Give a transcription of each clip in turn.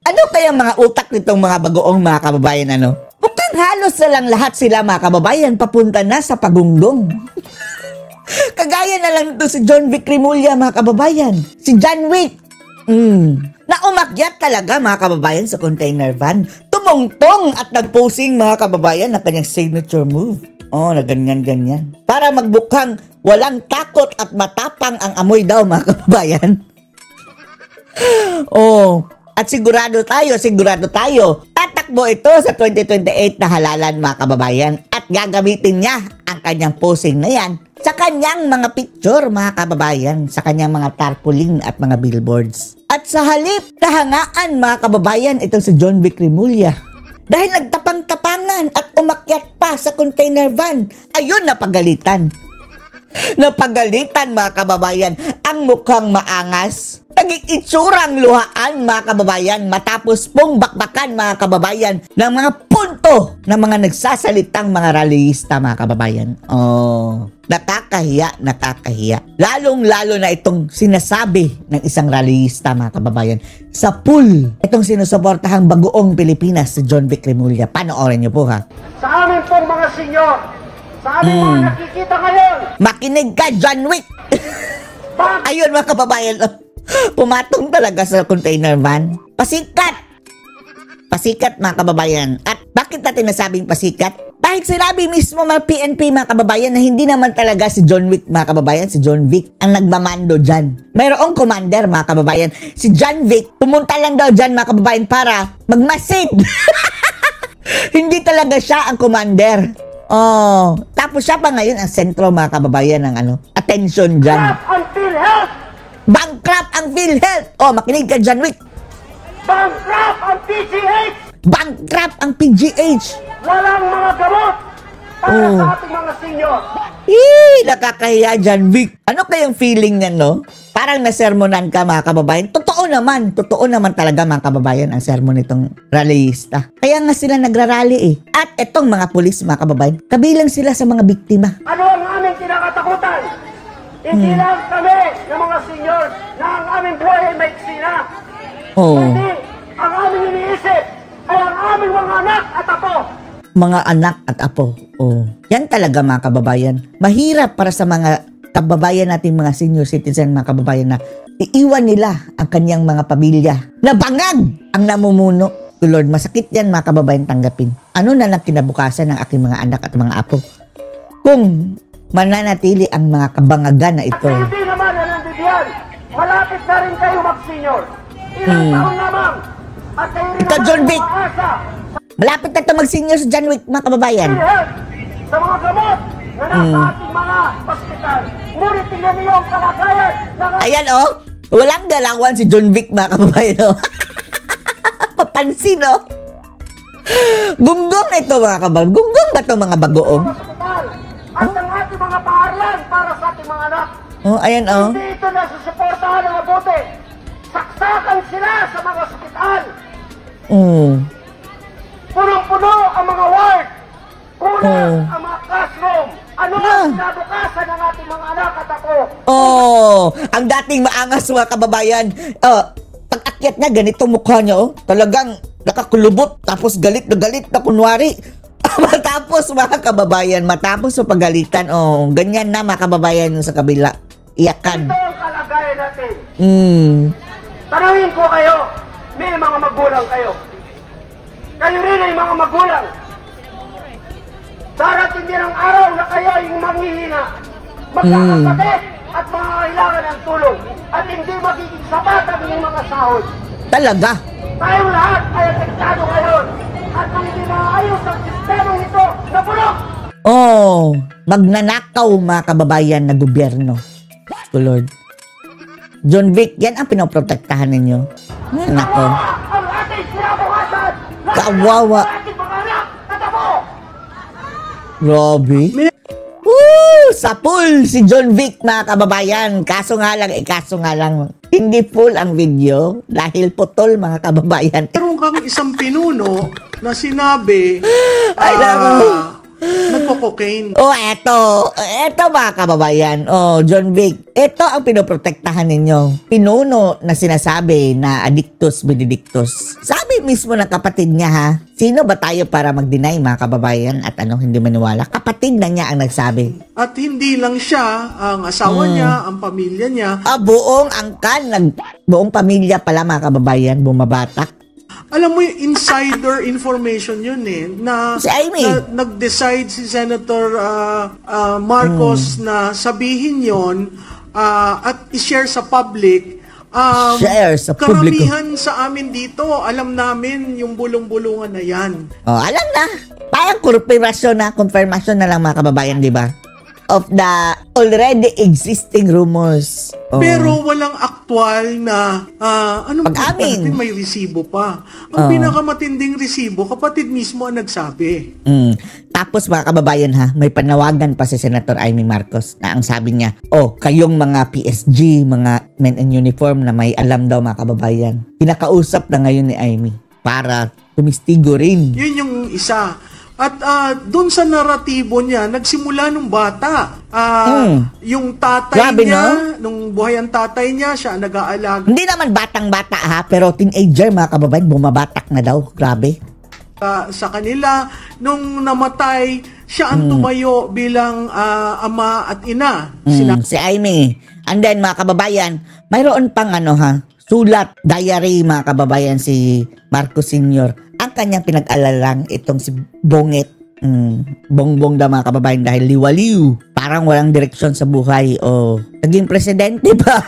Ano kaya mga utak nitong mga bagoong mga kababayan ano? Mukhang halos na lang lahat sila mga kababayan papunta na sa pagunggong. Kagaya na lang ito si John Vic Remulla mga kababayan. Si John Wick. Na umakyat talaga mga kababayan sa container van. Tumungtong at nagposing mga kababayan na kanyang signature move. Oh, na ganyan-ganyan. Para magbukhang walang takot at matapang ang amoy daw mga kababayan. Oh, at sigurado tayo. Tatakbo ito sa 2028 na halalan mga kababayan. At gagamitin niya ang kanyang posing na yan sa kanyang mga picture mga kababayan. Sa kanyang mga tarpaulin at mga billboards. At sa halip na hangaan mga kababayan itong si John Vic Remulla. Dahil nagtapang-tapangan at umakyat pa sa container van. Ayun, napagalitan. Napagalitan mga kababayan ang mukhang maangas. Naging itsurang luhaan mga kababayan matapos pong bakbakan mga kababayan ng mga punto ng mga nagsasalitang mga rallyista mga kababayan. Oh, nakakahiya. Lalong-lalo na itong sinasabi ng isang rallyista mga kababayan sa pool. Itong sinusuportahang bagoong Pilipinas si John Vic Remulla. Panoorin niyo po ha. Sa amin pong mga senyor, sa aming mga nakikita ngayon. Makinig ka, John Wick. Ayun mga kababayan. Pumatong talaga sa container van. Pasikat mga kababayan. At bakit natin nasabing pasikat? Dahil sinabi mismo mga PNP mga kababayan na hindi naman talaga si John Wick mga kababayan, si John Vic ang nagmamando dyan. Mayroong commander mga kababayan. Si John Vic, pumunta lang daw dyan mga kababayan para magmasid. Hindi talaga siya ang commander. Oh, tapos siya pa ngayon ang sentro mga kababayan ng attention dyan. Bankrupt ang PhilHealth. Oh, makinig ka John Wick. Bankrupt ang PGH. Bankrupt ang PGH. Walang mga gamot para sa ating mga senyor. Nakakahiya John Wick. Ano kayang feeling niyan, no? Parang nasermonan ka mga kababayan. Totoo naman talaga mga kababayan ang sermon nitong rallyista. Kaya nga sila nagrarally eh. At etong mga pulis mga kababayan, kabilang sila sa mga biktima. Ano ang aming kinakatakutan? Hindi lang kami ng mga senyor na ang aming buhay ay maiksi na. Hindi, ang aming iniisip ay ang aming mga anak at apo. Mga anak at apo. Oh. Yan talaga mga kababayan. Mahirap para sa mga kababayan natin, mga senior citizen, mga kababayan na iiwan nila ang kanyang mga pamilya. Nabangag ang namumuno. Lord, masakit yan mga kababayan tanggapin. Ano na lang kinabukasan ng aking mga anak at mga apo? Kung mananatili ang mga kabangagan na ito. At hindi naman nanandiyan. Malapit na rin kayo mag-senior. Ilang taon lamang. At kayo rin naman John Vic. umaasa. Malapit na ito mag-senior sa John Wick mga kababayan. Sa mga gamot na nasa ating mga hospital. Ngunit tingnan niyo ang kalagayan. Ayan oh. Walang galawan si John Vic mga kababayan oh. Papansin oh. Gunggong na ito mga kababayan. Gunggong ba ito mga bagoong? At ang ating mga paaralan para sa ating mga anak. Oh, ayan oh. Hindi ito nasusuportahan ng mabuti. Saksakan sila sa mga ospital. Punong-puno ang mga ward. Kulang ang mga classroom. Ano ang sinabukasan ng ating mga anak at ako? Oh, ang dating maangas mga kababayan. Pag-akyat niya, ganito mukha niya oh. Talagang nakakulubot. Tapos galit na kunwari. Matapos mga kababayan, matapos sa pagalitan, oh, ganyan na mga kababayan sa kabila. Iyakan. Ito ang kalagayan natin. Tanungin ko kayo, may mga magulang kayo. Kayo rin ay mga magulang. Darating din ang araw na kayo ay manghihina, magkakasakit at mangangailangan ng tulong at hindi magiging sapat ang inyong mga sahod. Talaga? Tayong lahat ay apektado ngayon at kung hindi maayos ang sistemang ito na bulok. Oh, magnanakaw mga kababayan na gobyerno. Oh Lord. John Vic, yan ang pinoprotektahan ninyo. Nako. Ang ating sinabukasan. Kawawa. Ating mga anak at apo. Grabe. Sa pool si John Vic mga kababayan. Kaso nga lang, hindi full ang video dahil putol mga kababayan. Meron kang isang pinuno na sinabi, nagko-cocaine. Oh, eto mga kababayan. Oh, John Vic, ito ang pinoprotektahan ninyo. Pinuno na sinasabi na addictus benedictus. Sabi mismo ng kapatid niya ha. Sino ba tayo para mag-deny mga kababayan at hindi maniwala? Kapatid na niya ang nagsabi. At hindi lang siya, ang asawa niya, ang pamilya niya. Buong angkan, buong pamilya pala mga kababayan, bumabatak. Alam mo yung insider information yun na, Si Amy. na nag-decide si Senator Marcos na sabihin yon at i-share sa public. Share sa publiko. Karamihan sa amin dito, alam namin yung bulong-bulungan na yan. Oh, alam na. Parang confirmation na lang mga kababayan, di ba? Of the already existing rumors. Oh. Pero walang aktual na Pag-amin. natin may resibo pa. Ang pinakamatinding resibo, kapatid mismo ang nagsabi. Tapos mga kababayan ha, may panawagan pa si Senator Amy Marcos na ang sabi niya, kayong mga PSG, mga men in uniform na may alam daw mga kababayan, pinakausap na ngayon ni Amy para tumistigo rin. Yun yung isa. At doon sa naratibo niya, nagsimula nung bata. Yung tatay Grabe, niya, nung buhay ang tatay niya, siya ang nag-aalaga Hindi naman batang-bata ha, pero teenager mga kababayan, bumabatak na daw. Grabe. sa kanila. Nung namatay, siya ang tumayo bilang ama at ina. Si Amy. And then mga kababayan, mayroon pang sulat, diary mga kababayan si Marcos Sr. Ang kanyang pinag-alalang itong si Bonget. Bongbong daw mga kababayan dahil liwaliw. Parang walang direksyon sa buhay. Naging presidente pa,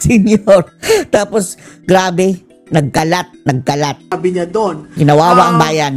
Senior. Tapos, grabe, nagkalat. Sabi niya doon. Ginawawa ang bayan.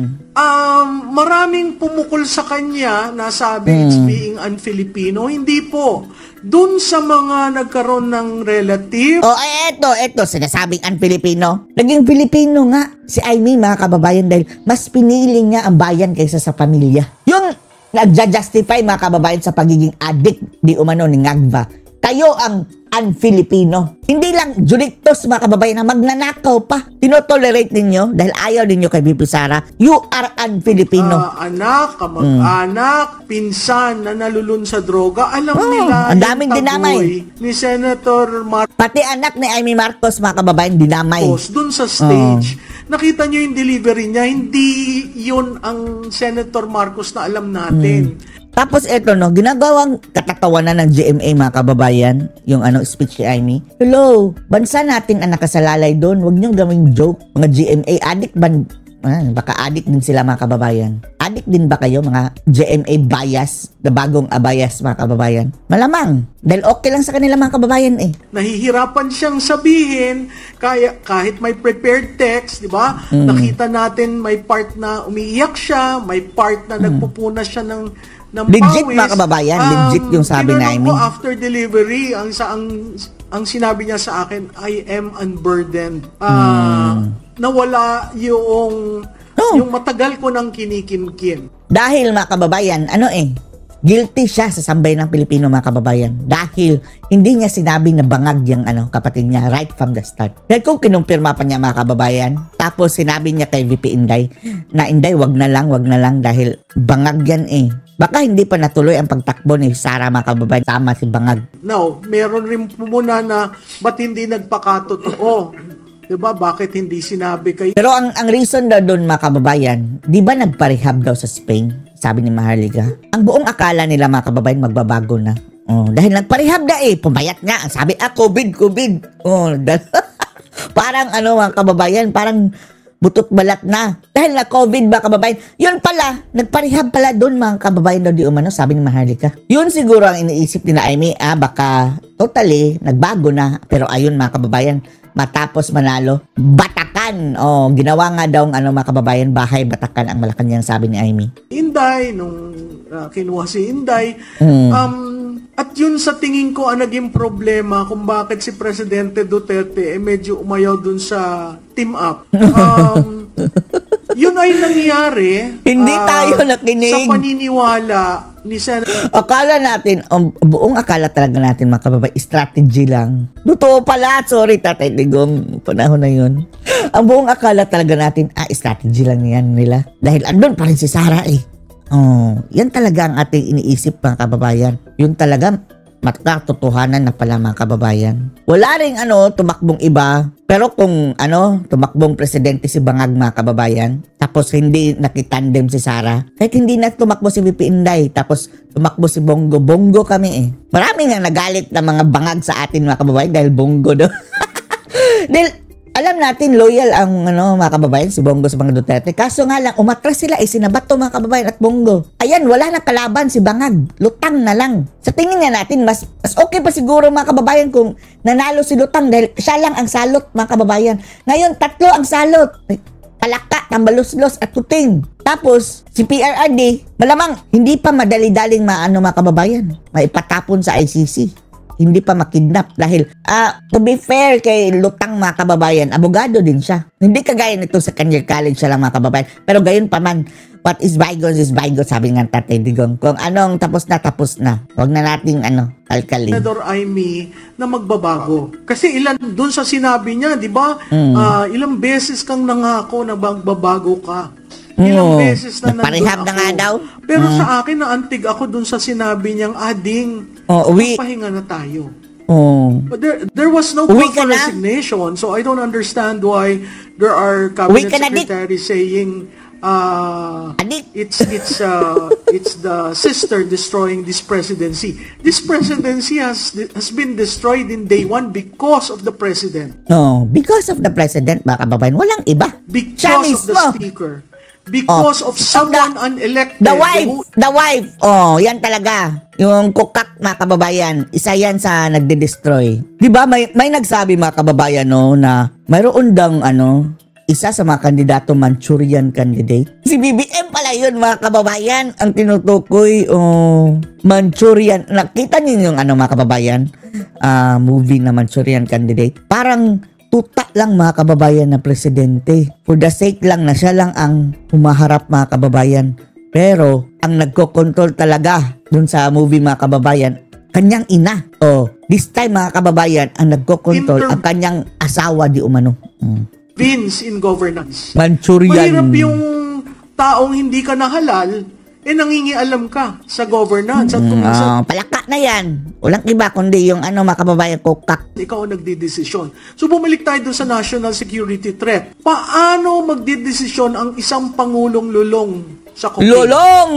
Maraming pumukol sa kanya na sabi it's being un-Filipino. Hindi po. Doon sa mga nagkaroon ng relative. Eto, sinasabing un-Filipino. Naging Filipino nga si Amy mga kababayan dahil mas pinili niya ang bayan kaysa sa pamilya. Yung nagja-justify mga kababayan sa pagiging addict di umano ni Ngagva. Kayo ang un-Filipino. Hindi lang juliktos mga kababayan na magnanakaw pa. Tinotolerate ninyo dahil ayaw ninyo kay Bibi Sara. You are un-Filipino. Anak, kamag-anak, pinsan na nalulun sa droga. Alam nila ang daming yung dinamay ni Senator Marcos. Pati anak ni Amy Marcos mga kababayan dinamay. Dun sa stage, nakita nyo yung delivery niya. Hindi yun ang Senator Marcos na alam natin. Tapos eto ginagawang katatawanan ng GMA mga kababayan, yung speech ni Amy. Hello, bansa natin ang nakasalalay doon. Huwag niyong gawing joke. Mga GMA, addict ba? Baka addict din sila mga kababayan. Addict din ba kayo mga GMA bias, na bagong bias mga kababayan? Malamang. Dahil okay lang sa kanila mga kababayan Nahihirapan siyang sabihin, kahit may prepared text, di ba? Nakita natin may part na umiiyak siya, may part na nagpupuna siya ng legit pawis. mga kababayan, legit yung sabi na Amy. Ko after delivery, ang sinabi niya sa akin, I am unburdened. Nawala yung matagal ko nang kinikimkim. Dahil mga kababayan, guilty siya sa sambay ng Pilipino mga kababayan. Dahil hindi niya sinabi na bangag yung kapatid niya right from the start. Dahil kung kinumpirma pa niya mga kababayan, tapos sinabi niya kay VP Inday, na Inday wag na lang dahil bangag yan Baka hindi pa natuloy ang pagtakbo ni Sara mga kababayan. Tama si bangag. No, meron rin muna na ba't hindi nagpakatotoo? Diba? Bakit hindi sinabi kayo? Pero ang reason daw doon mga kababayan, di ba nagparehab daw sa Spain? Sabi ni Maharlika. Ang buong akala nila mga kababayan magbabago na. Dahil nagparehab na pumayat nga. Sabi, COVID. Parang mga kababayan, parang butot balat na. Dahil na COVID ba kababayan? Yun pala, nagparehab pala doon mga kababayan daw di umano, sabi ni Maharlika. Yun siguro ang iniisip nila Amy, baka totally nagbago na. Pero ayun mga kababayan, matapos manalo, Batakan. Ginawa nga daw mga kababayan, bahay Batakan ang Malacanang, sabi ni Amy. Inday, nung kinuha si Inday, at yun sa tingin ko ang naging problema kung bakit si Presidente Duterte medyo umayaw dun sa team up. Yun ay nangyari. Hindi tayo nakinig. Sa paniniwala ni Senator. Akala natin, buong akala talaga natin mga kababayan, strategy lang. Totoo pala, sorry Tatay Digong, panahon na yun. Ang buong akala talaga natin, strategy lang yan nila. Dahil andun pa rin si Sara Oh, yan talaga ang ating iniisip mga kababayan. Yung talaga makatotohanan na pala mga kababayan. Wala ring tumakbong iba. Pero kung tumakbong presidente si Bangag mga kababayan, tapos hindi nakitandem si Sara, kahit hindi na tumakbo si VP Inday, tapos tumakbo si Bongo. Bongo kami eh. Marami nga nagalit na mga bangag sa atin mga kababayan dahil Bongo do. Dahil alam natin loyal ang mga kababayan si Bongo sa mga Duterte. Kaso nga lang umatras sila sinabato mga kababayan at Bongo. Ayan, wala na kalaban si Bangag. Lutang na lang. Sa tingin nga natin mas okay pa siguro mga kababayan kung nanalo si Lutang dahil siya lang ang salot mga kababayan. Ngayon 3 ang salot. Palaka, Tambaluslos at Kuting. Tapos si PRRD malamang hindi pa madali-daling mga kababayan maipatapon sa ICC. Hindi pa makidnap dahil to be fair kay Lutang mga kababayan, abogado din siya. Hindi kagaya nito sa Kanyang College siya lang mga kababayan. Pero gayon pa man, what is bygones, sabi nga Tatay Digong. Kung anong tapos na. Huwag na nating kalkalin. Senador Amy na magbabago. Kasi ilan dun sa sinabi niya, di ba? Ilang beses kang nangako na magbabago ka. Ilang beses na nagparehab na nga daw. Pero sa akin, naantig ako dun sa sinabi niyang, Ading, pahinga na tayo. But there was no call for resignation, so I don't understand why there are cabinet secretaries saying, it's the sister destroying this presidency. This presidency has been destroyed in day 1 because of the president. No, because of the president, mga kababayan, walang iba. Because of the speaker. Because of someone unelected. The wife. Yan talaga. Yung kukak mga kababayan, isa yan sa nagde-destroy. Di ba may nagsabi mga kababayan na mayroon dang isa sa mga kandidato Manchurian candidate. Si BBM pala yun mga kababayan ang tinutukoy. Manchurian. Nakita niyo yung mga kababayan? Movie na Manchurian candidate. Parang tuta lang mga kababayan na presidente. For the sake lang na siya lang ang humaharap mga kababayan. Pero ang nagko-control talaga dun sa movie mga kababayan, kanyang ina. This time mga kababayan, ang nagko-control ang kanyang asawa di umano. Vince in governance. Manchurian. Mahirap yung taong hindi ka nahalal, nangingialam ka sa governance. At kung palaka na yan. Walang iba kundi yung mga kababayan kukak. Ikaw ang nagdidesisyon. So bumalik tayo doon sa national security threat. Paano magdidesisyon ang isang pangulong lulong sa cocaine? Lulong!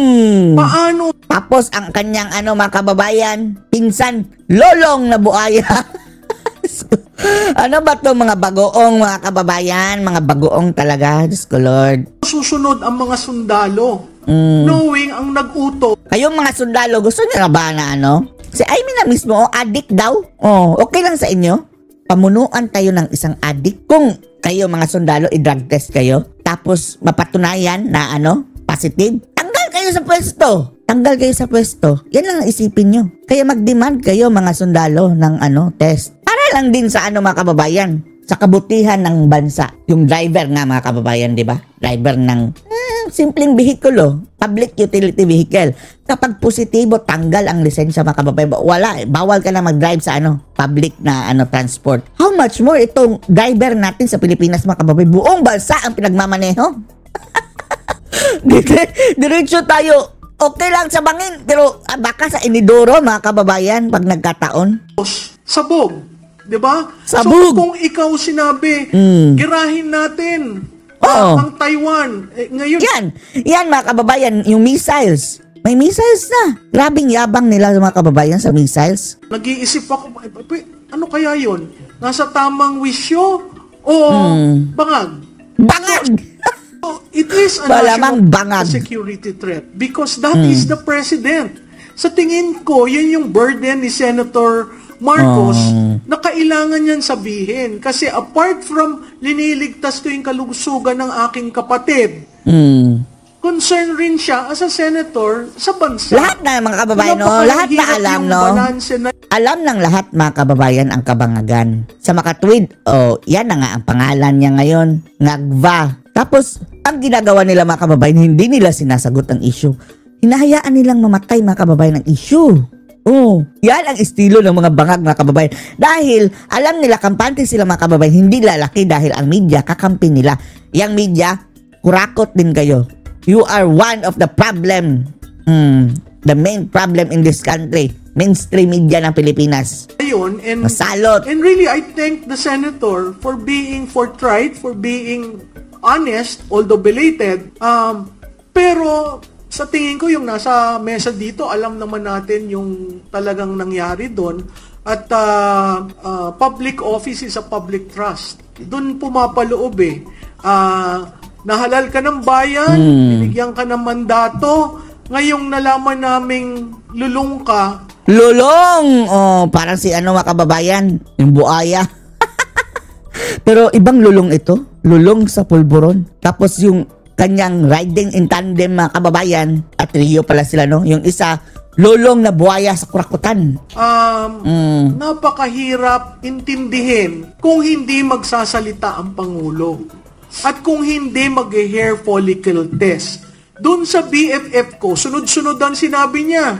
Paano? Tapos ang kanyang mga kababayan, pinsan, lolong na buaya. Ano ba to mga bagoong mga kababayan? Mga bagoong talaga. Diyos ko Lord. Susunod ang mga sundalo. Knowing ang nag-uto. Kayong mga sundalo, gusto niyo na ba na Si Amy na mismo, addict daw. Okay lang sa inyo. Pamunuan tayo ng isang addict. Kung kayo mga sundalo, i-drug test kayo. Tapos mapatunayan na positive. Tanggal kayo sa pwesto. Tanggal kayo sa pwesto. Yan lang ang isipin nyo. Kaya mag-demand kayo mga sundalo ng test. Para lang din sa mga kababayan. Sa kabutihan ng bansa. Yung driver nga mga kababayan, di ba? Driver ng simpleng vehicle, public utility vehicle. Kapag positibo, tanggal ang lisensya mga kababayan. Wala, bawal ka na mag-drive sa public na transport. How much more itong driver natin sa Pilipinas mga kababayan? Buong bansa ang pinagmamaneho. Diretso tayo. Okay lang sa bangin, pero baka sa inidoro mga kababayan pag nagkataon. Sabog. Diba? Sabog. So kung ikaw sinabi, girahin natin ang Taiwan. Ngayon, yan mga kababayan, yung missiles. May missiles na. Grabing yabang nila mga kababayan sa missiles. Nag-iisip ako, ano kaya yun? Nasa tamang wisyo o bangag? Bangag! So, it is a national security threat because that is the president. Sa tingin ko, yun yung burden ni Senator Marcos na kailangan yan sabihin. Kasi apart from liniligtas ko yung kalusugan ng aking kapatid, concern rin siya as a senator sa bansa. Lahat na mga kababayan, lahat na alam, alam ng lahat mga kababayan ang kabangagan. Sa makatwid, yan na nga ang pangalan niya ngayon, Ngagva. Tapos, ang ginagawa nila mga kababayan, hindi nila sinasagot ang issue. Hinahayaan nilang mamatay mga kababayan ng issue. Yan ang estilo ng mga bangag mga kababayan. Dahil alam nila kampante sila mga kababayan, hindi lalaki dahil ang media kakampi nila. Yang media, kurakot din kayo. You are one of the problem. The main problem in this country. Mainstream media ng Pilipinas. Ayun, and Masalot. And really, I thank the senator for being forthright, for being honest, although belated. Pero sa tingin ko, yung nasa mesa dito, alam naman natin yung talagang nangyari doon. At public office is a public trust. Doon pumapaloob eh. Nahalal ka ng bayan, binigyan ka ng mandato, ngayong nalaman naming lulong ka. Lulong! Oh, parang si mga kababayan, yung buaya. Pero ibang lulong ito. Lulong sa pulburon. Tapos yung kanyang riding in tandem, mga kababayan, at trio pala sila, no? Yung isa, lulong na buhaya sa kurakutan. Napakahirap intindihin kung hindi magsasalita ang Pangulo. At kung hindi mag-hair follicle test. Doon sa BFF ko, sunod-sunod ang sinabi niya.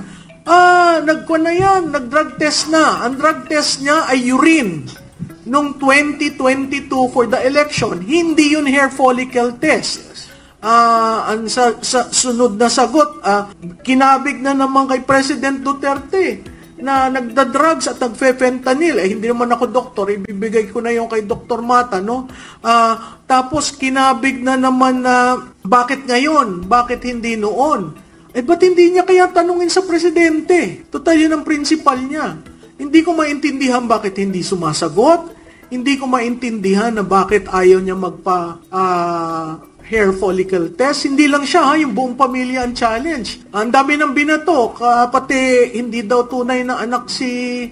Nagkuha na yan, nag-drug test na. Ang drug test niya ay urine. Noong 2022 for the election, hindi yun hair follicle test. Ang sunod na sagot, kinabig na naman kay President Duterte na nagda-drugs at nagfe-fentanyl. Hindi naman ako doktor, ibibigay ko na yung kay Dr. Mata, no? Tapos kinabig na naman na bakit ngayon? Bakit hindi noon? Ba't hindi niya kaya tanungin sa presidente? Total yun ang principal niya. Hindi ko maintindihan bakit hindi sumasagot. Hindi ko maintindihan na bakit ayaw niya hair follicle test. Hindi lang siya, yung buong pamilya ang challenge. Ang dami ng binatok, pati hindi daw tunay na anak si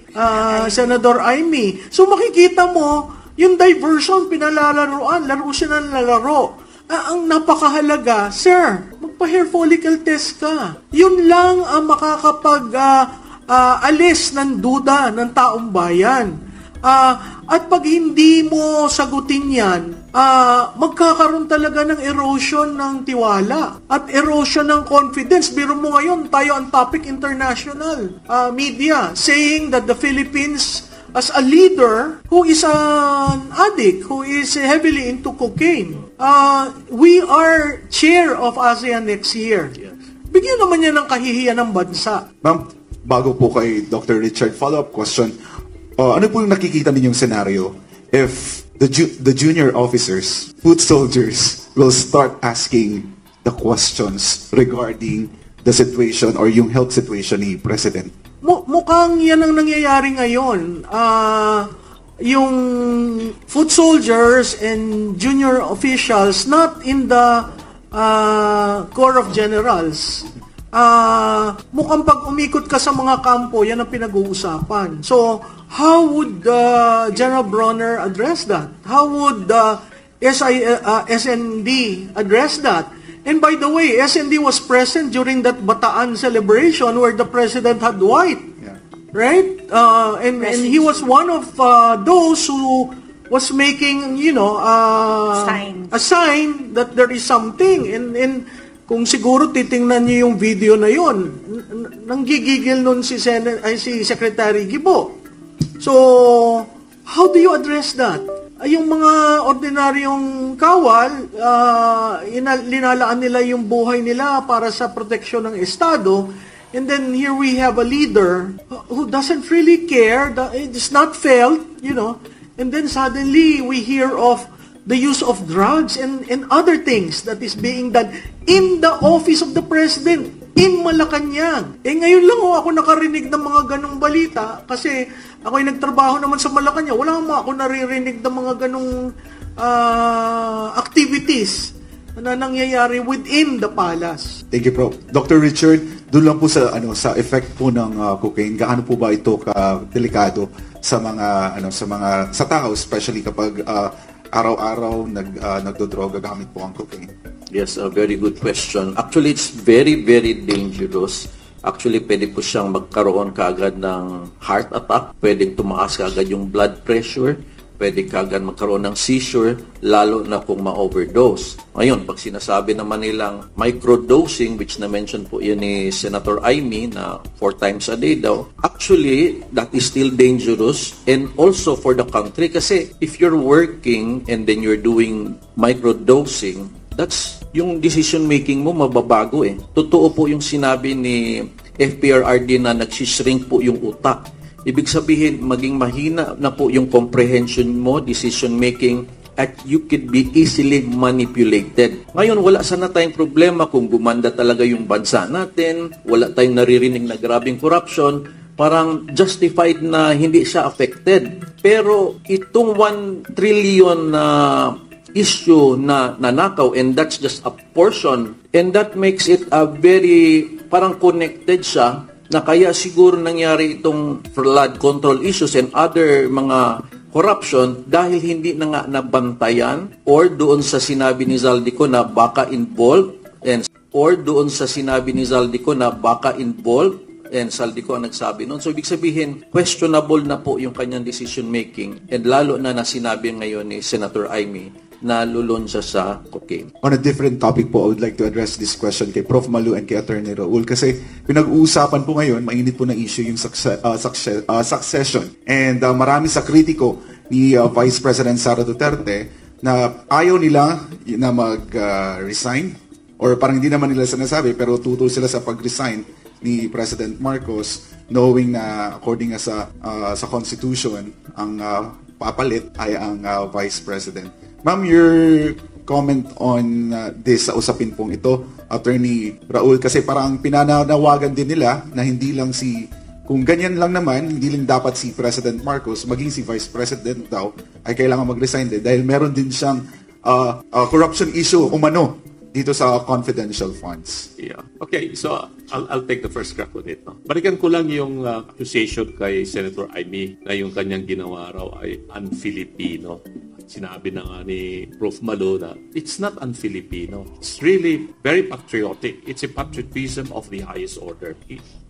Senador Amy. So makikita mo, yung diversion, pinalalaroan, laro siya ng lalaro. Ang napakahalaga, sir, magpa-hair follicle test ka. Yun lang ang alis ng duda ng taong bayan. At pag hindi mo sagutin yan, magkakaroon talaga ng erosion ng tiwala at erosion ng confidence. Biro mo ngayon, tayo ang topic international media saying that the Philippines as a leader who is an addict, who is heavily into cocaine, we are chair of ASEAN next year. Bigyan naman yan ng kahihiyan ng bansa. Ma'am, bago po kay Dr. Richard, follow-up question. Ano po yung nakikita ninyong scenario if the junior officers, foot soldiers, will start asking the questions regarding the situation or yung health situation ni President? Mukhang yan ang nangyayari ngayon. Yung foot soldiers and junior officials, not in the Corps of Generals, mukhang pag umikot ka sa mga kampo, yan ang pinag-uusapan. So, how would General Bronner address that? How would SND address that? And by the way, SND was present during that Bataan celebration where the president had white, right? And he was one of those who was making, a sign that there is something. And kung siguro titingnan niyo yung video na yon, nanggigigil nun si Secretary Gibo. So, how do you address that? Yung mga ordinaryong kawal, linalaan nila yung buhay nila para sa proteksyon ng Estado. And then here we have a leader who doesn't really care, it's not felt, and then suddenly we hear of the use of drugs and other things that is being done in the office of the president, in Malacanang. Ngayon lang ako nakarinig ng mga ganong balita kasi ako'y nagtrabaho naman sa Malacanang. Wala naman ako naririnig ng mga ganong activities na nangyayari within the palace. Thank you, Prof. Dr. Richard, doon lang po sa effect po ng cocaine. Gaano po ba ito ka-delikado sa sa tao, especially kapag araw-araw nagdodroga gamit po ang cocaine? Yes, a very good question. Actually, it's very, very dangerous. Actually, pwede po siyang magkaroon kaagad ng heart attack, pwedeng tumaas kaagad yung blood pressure, pwede kaagad magkaroon ng seizure, lalo na kung ma-overdose. Ngayon, pag sinasabi naman nilang microdosing, which na-mention po yun ni Senator Amy na 4 times a day daw, actually, that is still dangerous and also for the country kasi if you're working and then you're doing microdosing, that's yung decision making mo mababago eh. Totoo po yung sinabi ni FPRRD na nagsishrink po yung utak. Ibig sabihin, maging mahina na po yung comprehension mo, decision making, at you could be easily manipulated. Ngayon, wala sana tayong problema kung gumanda talaga yung bansa natin, wala tayong naririnig na grabing corruption, parang justified na hindi siya affected. Pero itong 1 trillion na issue na nanakaw, and that's just a portion, and that makes it a very, parang connected siya, na kaya siguro nangyari itong flood control issues and other mga corruption dahil hindi na nga nabantayan or doon sa sinabi ni Zaldico na baka involved and Zaldico ang nagsabi noon. So, ibig sabihin, questionable na po yung kanyang decision making and lalo na sinabi ngayon ni Senator Amy na lulunsa sa cocaine. On a different topic po, I would like to address this question kay Prof. Malu and kay Attorney Raul kasi pinag-uusapan po ngayon, mainit po na issue yung succession. And marami sa kritiko ni Vice President Sara Duterte na ayaw nila na mag-resign or parang hindi naman nila sinasabi pero tutol sila sa pag-resign ni President Marcos knowing na according sa Constitution ang papalit ay ang Vice President. Ma'am, your comment on this sa usapin pong ito, Attorney Raul, kasi parang pinanawagan din nila na hindi lang kung ganyan lang naman, hindi lang dapat si President Marcos, maging si Vice President daw, ay kailangan mag-resign din dahil meron din siyang corruption issue umano dito sa confidential funds. Yeah. Okay, so I'll take the first crack on it. No? Balikan ko lang yung accusation kay Senator Amy na yung kanyang ginawa raw ay un-Filipino. Sinabi na nga ni Prof. Malu na it's not un-Filipino. It's really very patriotic. It's a patriotism of the highest order.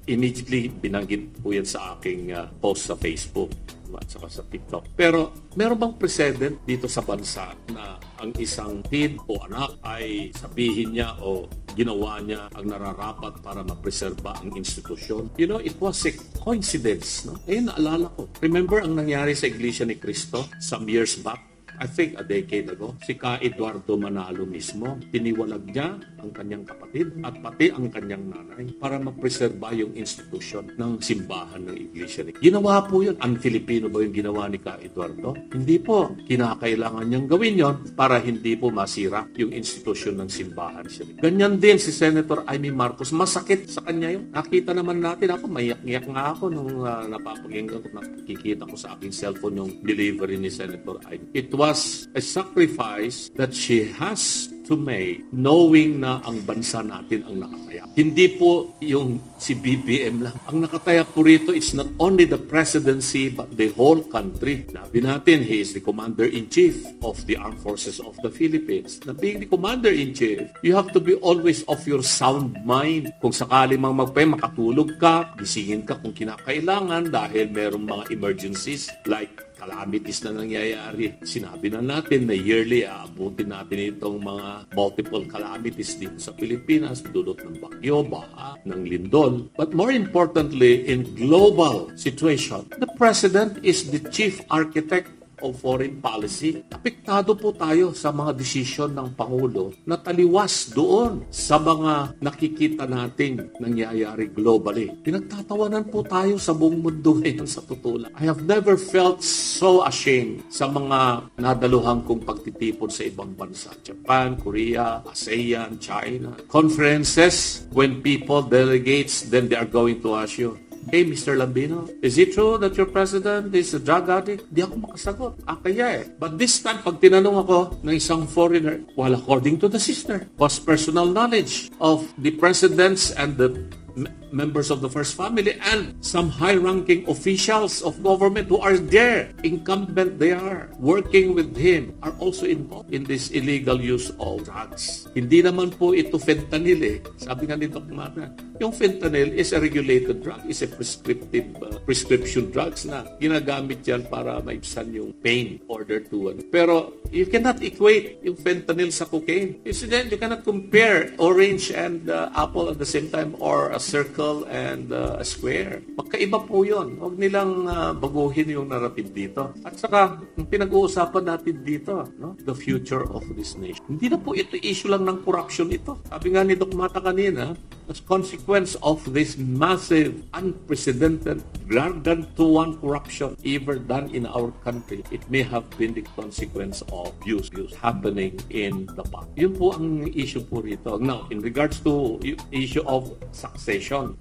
Immediately, binanggit po yan sa aking post sa Facebook at saka sa TikTok. Pero meron bang precedent dito sa bansa na ang isang kid o anak ay sabihin niya o ginawa niya ang nararapat para mapreserba ang institusyon? You know, it was a coincidence. No? Naalala ko. Remember ang nangyari sa Iglesia ni Cristo some years back? I think a decade ago, si Ka Eduardo Manalo mismo, tiniwalag niya ang kanyang kapatid at pati ang kanyang nanay para mapreserba yung institusyon ng simbahan ng Iglesia. Ginawa po yun. Un-Filipino ba yung ginawa ni Ka Eduardo? Hindi po. Kinakailangan niyang gawin yon para hindi po masira yung institusyon ng simbahan. Ganyan din si Senator Amy Marcos. Masakit sa kanya yun. Nakita naman natin ako, maiyak-iyak nga ako nung napapakinggan ko, nakikita ko sa aking cellphone yung delivery ni Senator Amy. It was a sacrifice that she has to make knowing na ang bansa natin ang nakataya. Hindi po yung si BBM lang. Ang nakataya po rito, it's not only the presidency but the whole country. Sabi natin, he is the Commander-in-Chief of the Armed Forces of the Philippines. Na being the Commander-in-Chief, you have to be always of your sound mind. Kung sakali mang makatulog ka, gisingin ka kung kinakailangan dahil merong mga emergencies like calamities na nangyayari. Sinabi na natin na yearly aabutin natin itong mga multiple calamities dito sa Pilipinas, dulot ng bagyo, baha, ng lindol. But more importantly, in global situation, the President is the chief architect of foreign policy. Apektado po tayo sa mga desisyon ng Pangulo na taliwas doon sa mga nakikita nating nangyayari globally. Pinagtatawanan po tayo sa buong mundo ngayon sa tutulan. I have never felt so ashamed sa mga nadaluhan kong pagtitipon sa ibang bansa. Japan, Korea, ASEAN, China. Conferences, when people, delegates, then they are going to ask you, "Hey, Mr. Lambino, is it true that your president is a drug addict?" Di ako makasagot. Kaya eh. But this time, pag tinanong ako ng isang foreigner, well, according to the sister, was personal knowledge of the presidents and the members of the first family and some high-ranking officials of government who are there, incumbent they are, working with him, are also involved in this illegal use of drugs. Hindi naman po ito fentanyl eh. Sabi nga ni Dr. Mata, yung fentanyl is a regulated drug, is a prescription drugs na ginagamit yan para maibsan yung pain order to Pero you cannot equate yung fentanyl sa cocaine. You cannot compare orange and apple at the same time or a circle circle and a square. Magkaiba po yun. Huwag nilang baguhin yung narrative dito. At saka, ang pinag-uusapan natin dito, no? The future of this nation. Hindi na po ito issue lang ng corruption ito. Sabi nga ni Doc Mata kanina, as consequence of this massive, unprecedented, gargantuan corruption ever done in our country, it may have been the consequence of abuse happening in the past. Yun po ang issue po rito. Now, in regards to issue of succession,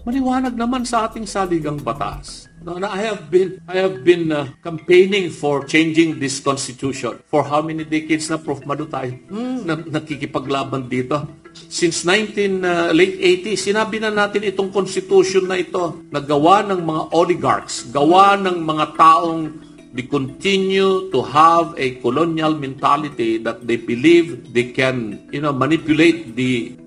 maliwanag naman sa ating saligang batas. No, I have been campaigning for changing this constitution for how many decades na, Prof. Madu, tayo nakikipaglaban dito? Since late 80s, sinabi na natin itong constitution na ito na gawa ng mga oligarchs, gawa ng mga taong they continue to have a colonial mentality that they believe they can, manipulate the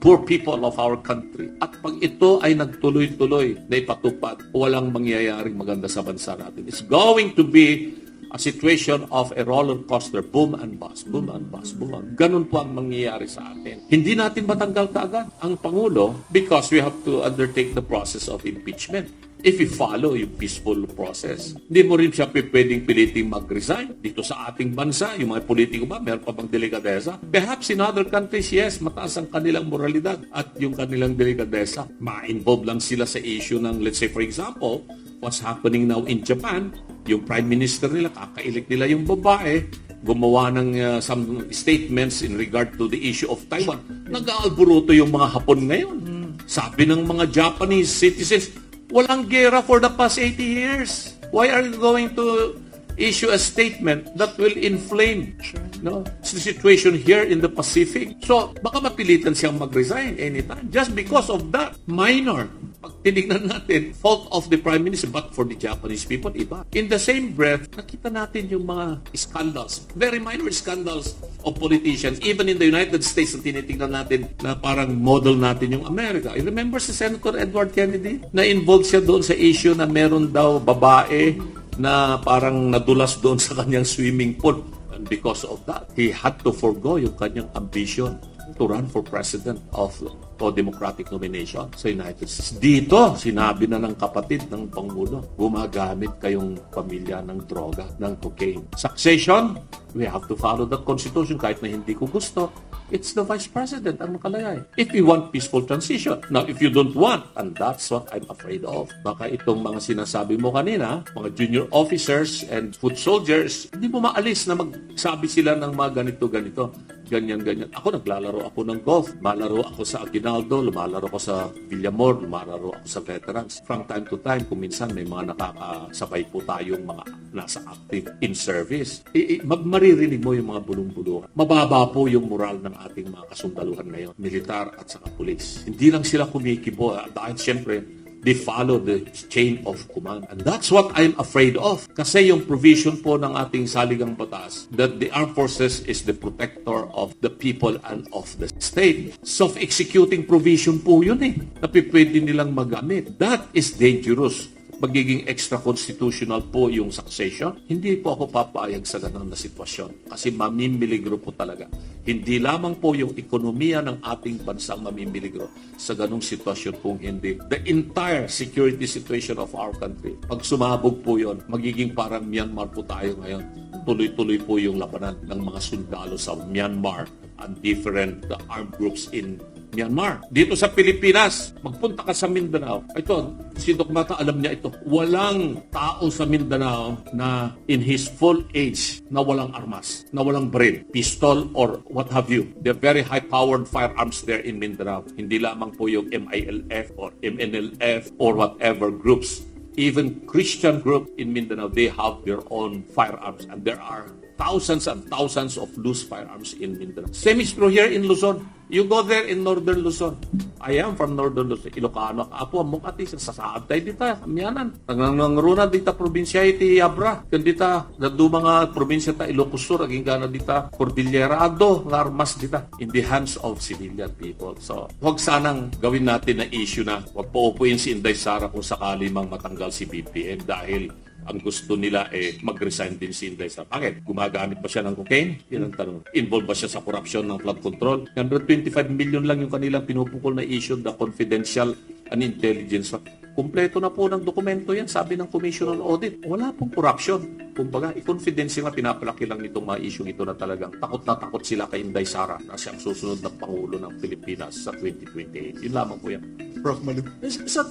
poor people of our country. At pag ito ay nagtuloy-tuloy na ipatupad, walang mangyayaring maganda sa bansa natin. It's going to be a situation of a roller coaster, boom and bust, boom and bust, boom and bust. Ganun po ang mangyayari sa atin. Hindi natin matanggal kaagad ang Pangulo because we have to undertake the process of impeachment. If we follow yung peaceful process, hindi mo rin siya pwedeng piliting mag-resign. Dito sa ating bansa, yung mga politiko ba, meron pa bang delikadesa? Perhaps in other countries, yes, mataas ang kanilang moralidad at yung kanilang delikadesa. Ma-involve lang sila sa issue ng, let's say for example, what's happening now in Japan, yung prime minister nila, kakailik nila yung babae, gumawa ng some statements in regard to the issue of Taiwan. Nag-aalburuto yung mga Hapon ngayon. Sabi ng mga Japanese citizens, walang gera for the past 80 years. Why are you going to issue a statement that will inflame the situation here in the Pacific? So, baka mapilitan siyang mag-resign anytime just because of that minor. Pag tinignan natin, fault of the Prime Minister, but for the Japanese people, iba. In the same breath, nakita natin yung mga scandals, very minor scandals of politicians, even in the United States na tinitignan natin na parang model natin yung America. I remember si Senator Edward Kennedy na involved siya doon sa issue na meron daw babae na parang nadulas doon sa kanyang swimming pool. And because of that, he had to forgo yung kanyang ambition to run for president of o Democratic nomination sa United States. Dito, sinabi na ng kapatid ng Pangulo, gumagamit kayong pamilya ng droga, ng cocaine. Succession, we have to follow the Constitution kahit na hindi ko gusto. It's the Vice President ang nakalagay. If you want peaceful transition. Now, if you don't want, and that's what I'm afraid of, baka itong mga sinasabi mo kanina, mga junior officers and foot soldiers, hindi mo maalis na magsabi sila ng mga ganito-ganito. Ganyan-ganyan. Ako naglalaro ako ng golf. Malaro ako sa Aguinaldo, lumalaro ako sa Villamor, lumalaro ako sa veterans. From time to time, kung minsan may mga nakakasabay po tayong mga nasa active in service. Maririnig mo yung mga bulong-bulungan. Mababa po yung moral ng ating mga kasundaluhan ngayon, militar at saka pulis. Hindi lang sila kumikibo dahil siyempre they follow the chain of command. And that's what I'm afraid of. Kasi yung provision po ng ating saligang batas that the armed forces is the protector of the people and of the state. Self-executing provision po yun na pwede nilang magamit. That is dangerous. Magiging extra-constitutional po yung succession, hindi po ako papayag sa ganun na sitwasyon. Kasi mamimiligro po talaga. Hindi lamang po yung ekonomiya ng ating bansang mamimiligro sa ganung sitwasyon kung hindi. The entire security situation of our country, pag sumabog po yun, magiging parang Myanmar po tayo ngayon. Tuloy-tuloy po yung labanan ng mga sundalo sa Myanmar and different armed groups in Myanmar. Dito sa Pilipinas, magpunta ka sa Mindanao. Ito, si Doc Mata alam niya ito. Walang tao sa Mindanao na in his full age na walang armas, na walang baril, pistol or what have you. They're very high-powered firearms there in Mindanao. Hindi lamang po yung MILF or MNLF or whatever groups. Even Christian group in Mindanao, they have their own firearms and there are thousands and thousands of loose firearms in Mindanao. Same is true here in Luzon. You go there in Northern Luzon. I am from Northern Luzon. Ilocano, Apo, Mukati, sasaad tayo dita, Amyanan. Nangruna dita probinsya iti Abra. Kan dita, nadu mga probinsya ta Ilocos Sur, aging gana dita, Cordillera, Ado, armas dita, in the hands of civilian people. So, huwag sanang gawin natin na issue na huwag po upuin si Inday Sara kung sakali mang matanggal si BBM dahil ang gusto nila mag-resign din si Inday Sara. Bakit? Gumagamit ba siya ng cocaine? Yan ang tanong. Involved ba siya sa corruption ng flood control? 125 million lang yung kanilang pinupukol na issue, the confidential an intelligence. Kumpleto na po ng dokumento yan, sabi ng Commission on Audit. Wala pong corruption. Kumbaga, i-confidence nga, pinapalaki lang itong mga issue ito na talagang takot na takot sila kay Inday Sara na siyang susunod na Pangulo ng Pilipinas sa 2028. Yun lamang po yan. Prof. Malib. Sa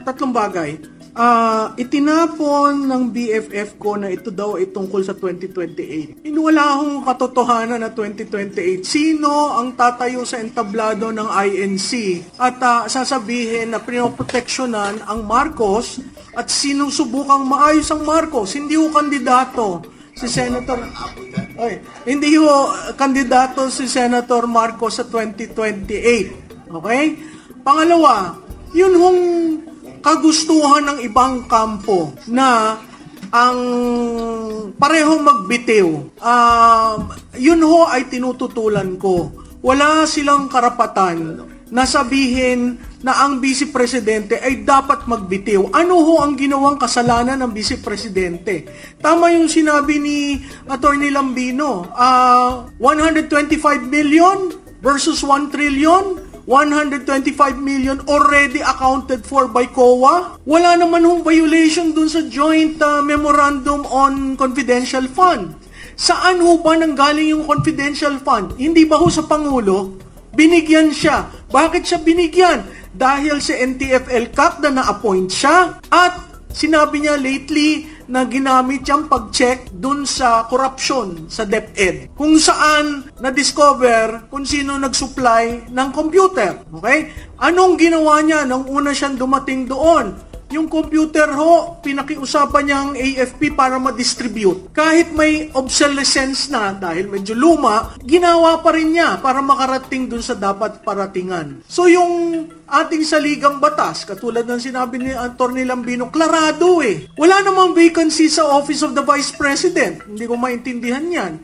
tatlong bagay. Itinapon ng BFF ko na ito daw ay tungkol sa 2028. Wala akong katotohanan na 2028. Sino ang tatayo sa entablado ng INC at sasabihin na pinoproteksyonan ang Marcos at sinong subukang maayos ang Marcos? Hindi ho kandidato si Senator hindi ho kandidato si Senator Marcos sa 2028. Okay? Pangalawa, yun hong kagustuhan ng ibang kampo na ang parehong magbitiw. Yun ho ay tinututulan ko. Wala silang karapatan na sabihin na ang Vice Presidente ay dapat magbitiw. Ano ho ang ginawang kasalanan ng Vice Presidente? Tama yung sinabi ni Atty. Lambino. 125 million versus 1 trillion. 125 million already accounted for by COA. Wala naman hong violation dun sa joint memorandum on confidential fund. Saan ho ba nanggaling yung confidential fund? Hindi ba ho sa Pangulo? Binigyan siya. Bakit siya binigyan? Dahil si NTF-ELCAC na na-appoint siya at sinabi niya lately na ginamit siyang pag-check dun sa corruption sa DepEd. Kung saan na-discover kung sino nag-supply ng computer. Okay? Anong ginawa niya nung una siyang dumating doon? Yung computer ho, pinakiusapan niya ang AFP para ma-distribute. Kahit may obsolescence na dahil medyo luma, ginawa pa rin niya para makarating dun sa dapat paratingan. So yung ating saligang batas, katulad ng sinabi ni Atty. Lambino, klarado eh. Wala namang vacancy sa Office of the Vice President. Hindi ko maintindihan yan.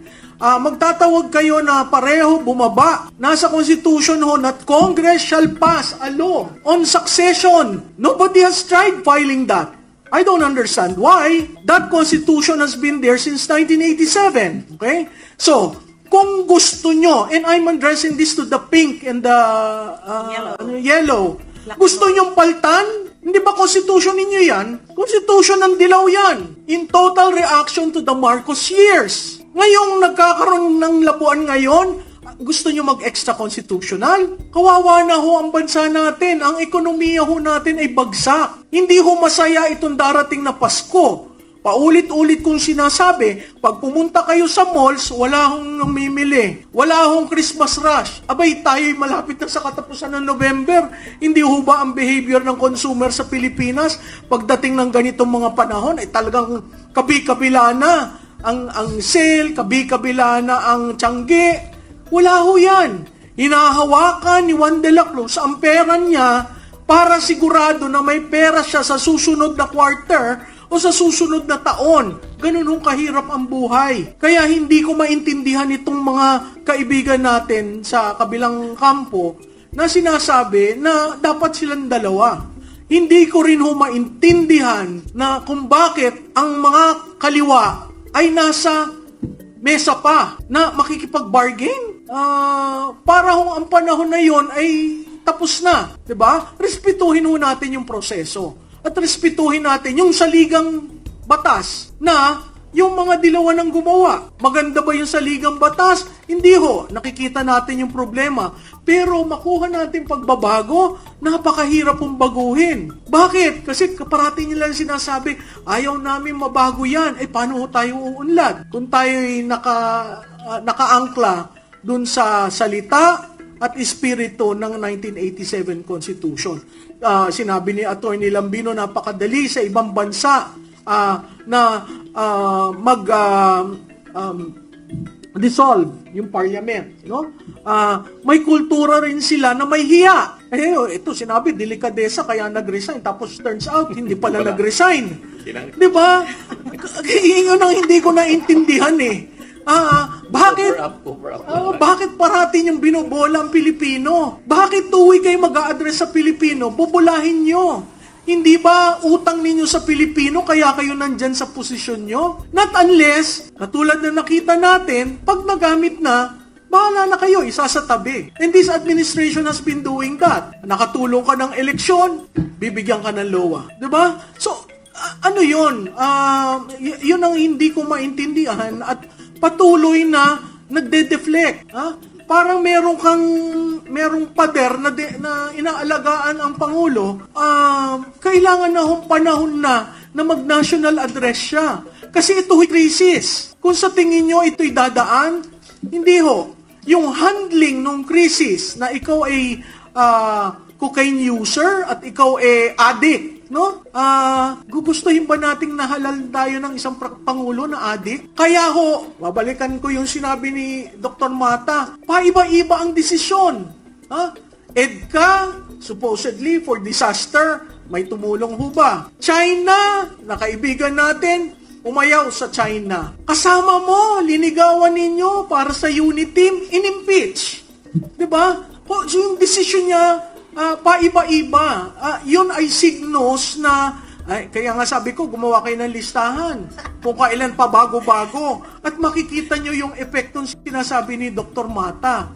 Magtatawag kayo na pareho bumaba. Nasa Constitution ho that Congress shall pass a law on succession. Nobody has tried filing that. I don't understand why. That Constitution has been there since 1987. Okay? So, kung gusto nyo, and I'm addressing this to the pink and the yellow. Gusto nyong paltan? Hindi ba Constitution ninyo yan? Constitution ng dilaw yan. In total reaction to the Marcos years. Ngayong nagkakaroon ng labuan ngayon, gusto nyo mag-extra constitutional? Kawawa na ho ang bansa natin. Ang ekonomiya ho natin ay bagsak. Hindi ho masaya itong darating na Pasko. Paulit-ulit kong sinasabi, pag pumunta kayo sa malls, wala hong namimili. Wala hong Christmas rush. Abay, tayo'y malapit na sa katapusan ng November. Hindi ho ba ang behavior ng consumer sa Pilipinas pagdating ng ganitong mga panahon ay talagang kabi-kabila na? Ang sale, kabi-kabila na ang tiyangge. Wala ho yan. Hinahawakan ni Juan de la Cruz ang pera niya para sigurado na may pera siya sa susunod na quarter o sa susunod na taon. Ganun hong kahirap ang buhay. Kaya hindi ko maintindihan itong mga kaibigan natin sa kabilang kampo na sinasabi na dapat silang dalawa. Hindi ko rin ho maintindihan na kung bakit ang mga kaliwa ay nasa mesa pa na makikipag-bargain. Para hong ang panahon na yon ay tapos na. Diba? Respetuhin ho natin yung proseso. At respetuhin natin yung saligang batas na yung mga dilawan ang gumawa. Maganda ba yung saligang batas? Hindi ho. Nakikita natin yung problema. Pero makuha natin pagbabago, napakahirap pong baguhin. Bakit? Kasi parati nila sinasabi, ayaw namin mabago yan. Paano ho tayo uunlad? Kung tayo'y nakaangkla dun sa salita at espiritu ng 1987 Constitution. Sinabi ni Atty. Lambino, napakadali sa ibang bansa na dissolve yung parliament, no? May kultura rin sila na may hiya. Ito sinabi delikadesa kaya nag-resign, tapos turns out hindi pala nag-resign. 'Di ba? Yun ang hindi ko naintindihan eh. Bakit parati yung binobola ang Pilipino? Bakit tuwi kayo mag-a-address sa Pilipino? Bubulahin nyo. Hindi ba utang ninyo sa Pilipino kaya kayo nandyan sa posisyon nyo? Not unless, katulad na nakita natin, pag nagamit na, bahala na kayo, isa sa tabi. And this administration has been doing that. Nakatulong ka ng eleksyon, bibigyan ka ng LOA. Diba? So, ano yun? Yun ang hindi ko maintindihan at patuloy na nagde-deflect. Parang merong pader na inaalagaan ang Pangulo. Kailangan na panahon na mag-national address siya. Kasi ito'y krisis. Kung sa tingin nyo ito'y dadaan, hindi ho. Yung handling ng krisis na ikaw ay cocaine user at ikaw ay addict, no? Gugustuhin ba nating nahalal tayo ng isang pangulo na addict? Kaya ho, babalikan ko yung sinabi ni Dr. Mata, paiba-iba ang desisyon. EDCA, supposedly for disaster, may tumulong ho ba? China, nakaibigan natin, umayaw sa China. Kasama mo, linigawan ninyo para sa unit team, in-impeach. Diba? So yung decision niya, paiba-iba. Yun ay signos na, kaya nga sabi ko, gumawa kayo ng listahan. Kung kailan pa bago-bago. At makikita nyo yung epektong sinasabi ni Dr. Mata.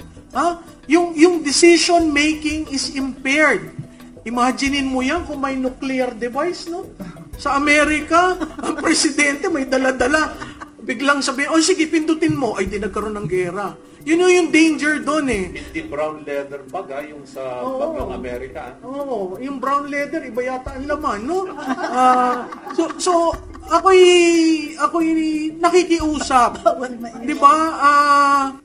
Yung decision making is impaired. Imaginein mo yan kung may nuclear device, no? Sa Amerika, ang presidente may dala-dala. Biglang sabihin, sige, pindutin mo. Ay, di nagkaroon ng gera. Yun yung danger doon eh. Hindi brown leather bag, yung sa bag ng Amerika. Oo, yung brown leather, iba yata ang laman, no? So ako'y nakikiusap. Di ba?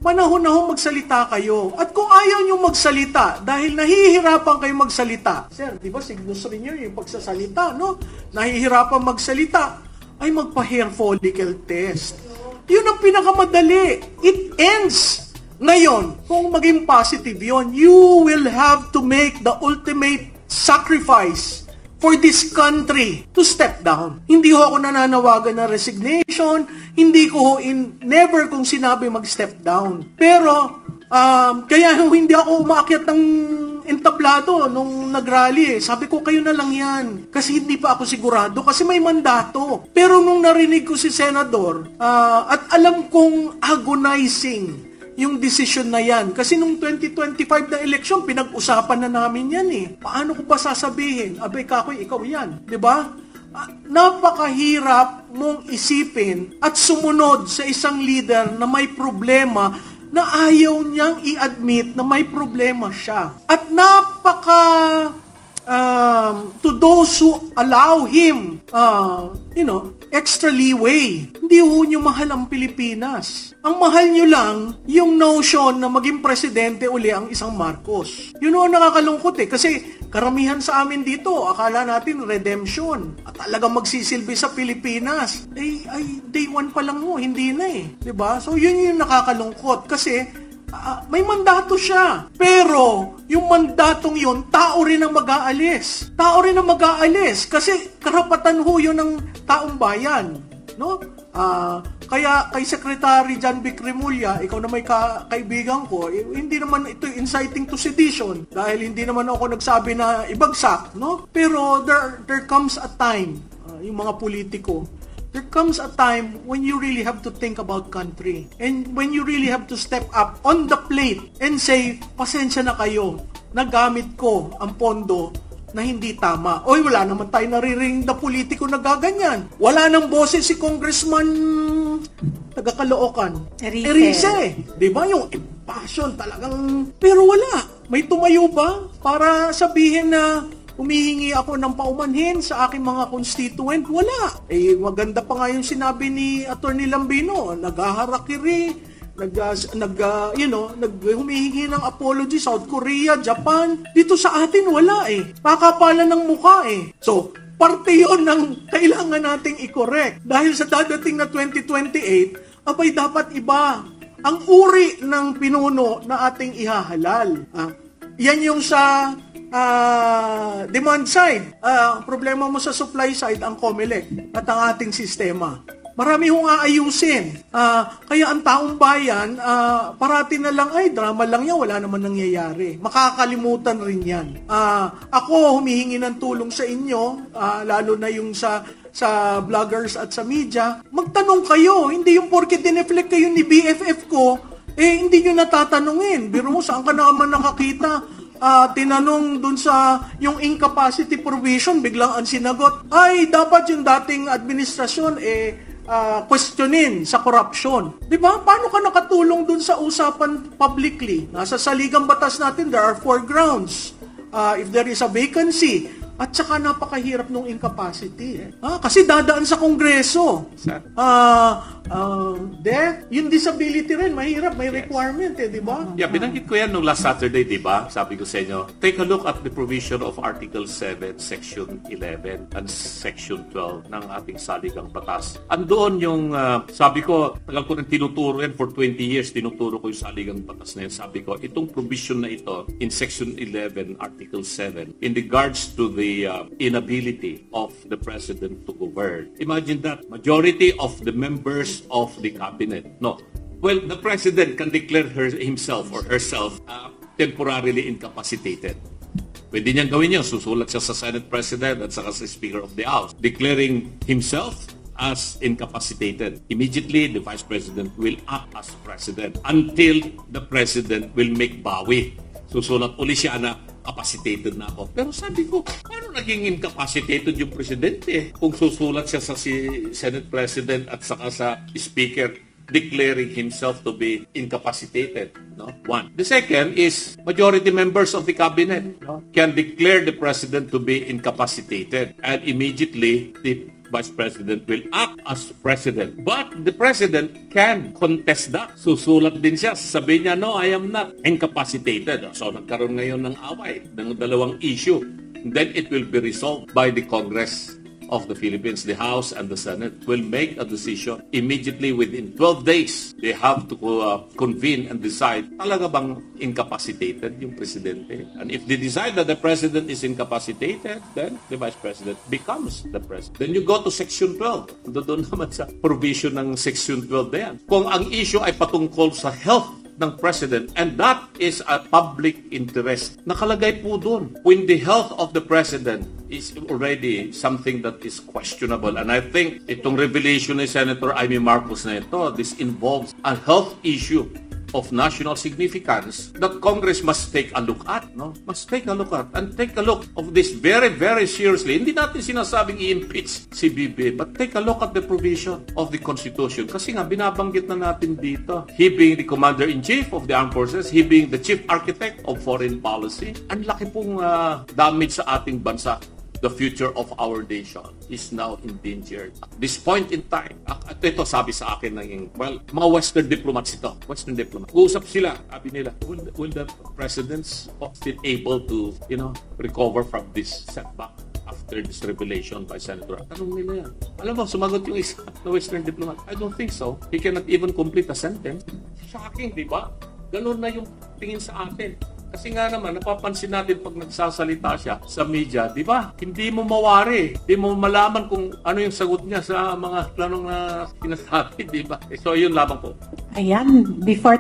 Panahon na ho magsalita kayo. At kung ayaw nyo magsalita, dahil nahihirapan kayo magsalita, sir, di ba, signos rin nyo yung pagsasalita, no? Nahihirapan magsalita, ay magpa-hair follicle test. Yun ang pinakamadali. It ends. Ngayon, kung maging positive yon, you will have to make the ultimate sacrifice for this country to step down. Hindi ho ako nananawagan na resignation, hindi ko ho never kong sinabi mag-step down. Pero, kaya hindi ako umaakyat ng entablado nung nagrally. Sabi ko, kayo na lang yan. Kasi hindi pa ako sigurado, kasi may mandato. Pero nung narinig ko si Senador, at alam kong agonizing yung decision na yan. Kasi nung 2025 na eleksyon, pinag-usapan na namin yan eh. Paano ko ba sasabihin? Abay, Kakoy, ikaw yan. Diba? Napakahirap mong isipin at sumunod sa isang leader na may problema na ayaw niyang i-admit na may problema siya. At to those who allow him, extra leeway. Hindi ho nyo mahal ang Pilipinas. Ang mahal nyo lang, yung notion na maging presidente uli ang isang Marcos. Yun ho nakakalungkot eh. Kasi karamihan sa amin dito, akala natin redemption. At talagang magsisilbi sa Pilipinas. Ay day one pa lang ho, hindi na eh. Diba? So yun yung nakakalungkot. Kasi may mandato siya. Pero, yung mandatong yun, tao rin ang mag-aalis. Tao rin ang mag-aalis. Kasi karapatan ho yun ng taong bayan. No? Kaya kay Secretary John Vic Remulla, ikaw na may kaibigan ko, hindi naman ito inciting to sedition. Dahil hindi naman ako nagsabi na ibagsak. No? Pero there comes a time, yung mga politiko, there comes a time when you really have to think about country. And when you really have to step up on the plate and say, pasensya na kayo, nagamit ko ang pondo na hindi tama. Oy, wala naman tayo naririnig na politiko na gaganyan. Wala nang boses si Congressman taga-Caloocan. Erice. Diba yung passion talagang... Pero wala. May tumayo ba para sabihin na humihingi ako ng paumanhin sa aking mga constituent? Wala. Maganda pa nga yung sinabi ni Atty. Lambino, naghaharakiri, humihingi ng apology, South Korea, Japan. Dito sa atin, wala eh. Pakapalan ng mukha eh. So, parte yun ng kailangan nating i-correct. Dahil sa dadating na 2028, abay dapat iba ang uri ng pinuno na ating ihahalal. Yan yung sa demand side. Problema mo sa supply side, ang COMELEC at ang ating sistema. Marami hong aayusin. Kaya ang taong bayan, parati na lang, drama lang yan, wala naman nangyayari. Makakalimutan rin yan. Ako, humihingi ng tulong sa inyo, lalo na yung sa vloggers at sa media. Magtanong kayo, hindi yung porke dineflect kayo ni BFF ko, hindi nyo natatanungin. Biro mo, saan ka naman nakakita? Tinanong dun sa yung incapacity provision, biglang ang sinagot, ay dapat yung dating administrasyon questionin sa corruption. Di ba? Paano ka nakatulong dun sa usapan publicly? Nasa saligang batas natin, there are 4 grounds. If there is a vacancy, at saka napakahirap nung incapacity. Kasi dadaan sa Kongreso. Yung disability rin, mahirap, may requirement di ba? Yeah, binanggit ko yan nung last Saturday, di ba? Sabi ko sa inyo, take a look at the provision of Article 7, Section 11, and Section 12 ng ating saligang batas. Andoon yung, sabi ko, tagal ko nang tinuturo yan for 20 years, tinuturo ko yung saligang batas na yan. Sabi ko, itong provision na ito, in Section 11, Article 7, in regards to the inability of the President to govern. Imagine that, majority of the members of the cabinet. No. Well, the President can declare himself or herself temporarily incapacitated. Pwede niyang gawin yun. Susulat siya sa Senate President at saka sa Speaker of the House, declaring himself as incapacitated. Immediately, the Vice President will act as President until the President will make bawi. Susulat uli siya na capacitated na ako. Pero sabi ko, paano naging incapacitated yung Presidente kung susulat siya sa Senate President at saka sa Speaker declaring himself to be incapacitated? No? One. The second is majority members of the cabinet can declare the President to be incapacitated and immediately the Vice President will act as President. But the President can contest that. Susulat din siya. Sabihin niya, no, I am not incapacitated. So nagkaroon ngayon ng away, ng dalawang issue. Then it will be resolved by the Congress of the Philippines. The House and the Senate will make a decision immediately within 12 days. They have to convene and decide, talaga bang incapacitated yung Presidente? And if they decide that the President is incapacitated, then the Vice President becomes the President. Then you go to Section 12. Doon naman sa provision ng Section 12 na yan. Kung ang issue ay patungkol sa health ng President, and that is a public interest. Nakalagay po doon, when the health of the President is already something that is questionable. And I think itong revelation ni Senator Amy Marcos na ito, this involves a health issue of national significance that Congress must take a look at, no? Must take a look at and take a look of this very, very seriously. Hindi natin sinasabing i-impeach si BBM, but take a look at the provision of the Constitution. Kasi nga, binabanggit na natin dito. He being the Commander-in-Chief of the Armed Forces, he being the Chief Architect of Foreign Policy, ang laki pong damage sa ating bansa. The future of our nation is now endangered. At this point in time, at ito sabi sa akin ng, well, mga Western diplomats ito. Western diplomats. Uusap sila, sabi nila, will the presidents still able to, recover from this setback after this revelation by Senator? Tanong nila yan. Alam mo, sumagot yung isa na Western diplomat. I don't think so. He cannot even complete a sentence. Shocking, di ba? Ganun na yung tingin sa atin. Kasi nga naman, napapansin natin pag nagsasalita siya sa media, di ba? Hindi mo mawari. Hindi mo malaman kung ano yung sagot niya sa mga tanong na sinasabi, di ba? So, yun lamang po. Ayan, before